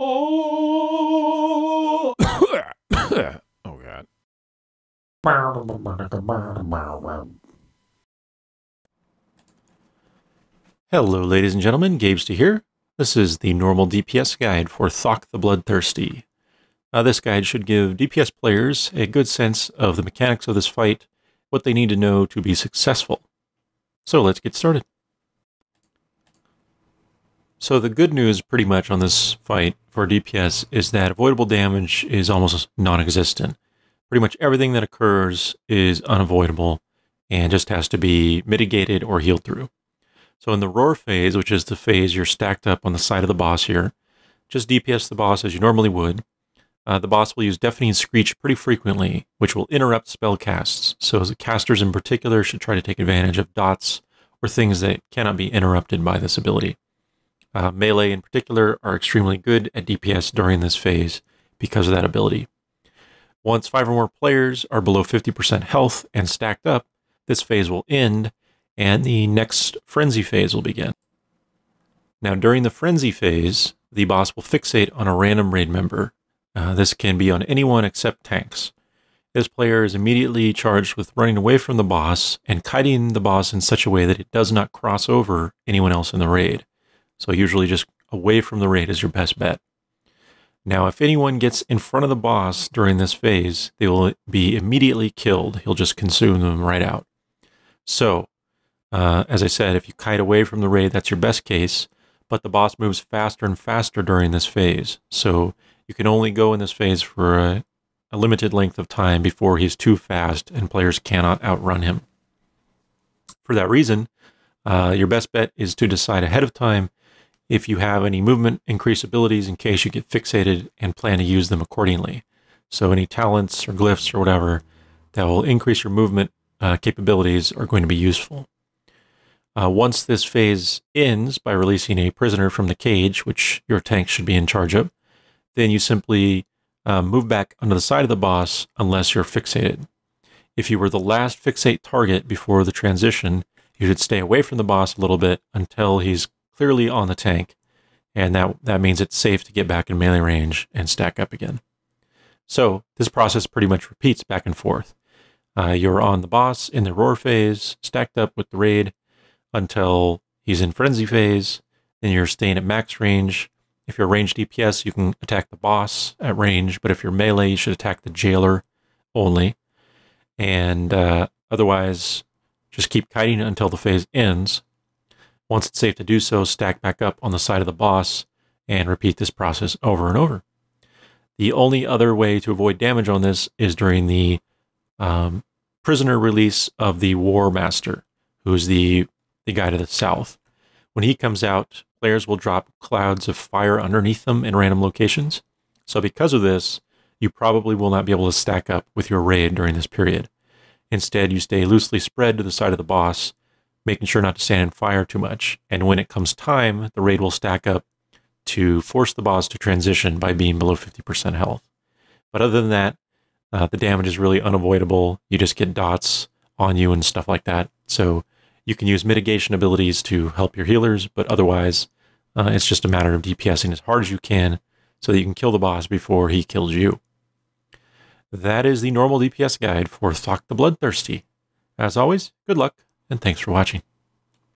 Oh, oh God. Hello, ladies and gentlemen. Gabester here. This is the normal DPS guide for Thok the Bloodthirsty. This guide should give DPS players a good sense of the mechanics of this fight, what they need to know to be successful. So let's get started. So the good news pretty much on this fight for DPS is that avoidable damage is almost non-existent. Pretty much everything that occurs is unavoidable and just has to be mitigated or healed through. So in the roar phase, which is the phase you're stacked up on the side of the boss here, just DPS the boss as you normally would. The boss will use Deafening Screech pretty frequently, which will interrupt spell casts. So the casters in particular should try to take advantage of dots or things that cannot be interrupted by this ability. Melee in particular are extremely good at DPS during this phase because of that ability. Once 5 or more players are below 50% health and stacked up, this phase will end and the next frenzy phase will begin. Now during the frenzy phase, the boss will fixate on a random raid member. This can be on anyone except tanks. This player is immediately charged with running away from the boss and kiting the boss in such a way that it does not cross over anyone else in the raid. So usually just away from the raid is your best bet. Now if anyone gets in front of the boss during this phase, they will be immediately killed. He'll just consume them right out. So, as I said, if you kite away from the raid, that's your best case, but the boss moves faster and faster during this phase. So you can only go in this phase for a limited length of time before he's too fast and players cannot outrun him. For that reason, your best bet is to decide ahead of time if you have any movement increase abilities in case you get fixated and plan to use them accordingly. So any talents or glyphs or whatever that will increase your movement capabilities are going to be useful. Once this phase ends by releasing a prisoner from the cage, which your tank should be in charge of, then you simply move back onto the side of the boss unless you're fixated. If you were the last fixate target before the transition, you should stay away from the boss a little bit until he's clearly on the tank, and that means it's safe to get back in melee range and stack up again. So this process pretty much repeats back and forth. You're on the boss in the roar phase, stacked up with the raid, until he's in frenzy phase, then you're staying at max range. If you're ranged DPS, you can attack the boss at range, but if you're melee, you should attack the jailer only. And otherwise, just keep kiting until the phase ends. Once it's safe to do so, stack back up on the side of the boss and repeat this process over and over. The only other way to avoid damage on this is during the prisoner release of the War Master, who's the guy to the south. When he comes out, players will drop clouds of fire underneath them in random locations. So because of this, you probably will not be able to stack up with your raid during this period. Instead, you stay loosely spread to the side of the boss, making sure not to stand in fire too much. And when it comes time, the raid will stack up to force the boss to transition by being below 50% health. But other than that, the damage is really unavoidable. You just get dots on you and stuff like that. So you can use mitigation abilities to help your healers, but otherwise, it's just a matter of DPSing as hard as you can so that you can kill the boss before he kills you. That is the normal DPS guide for Thok the Bloodthirsty. As always, good luck, and thanks for watching.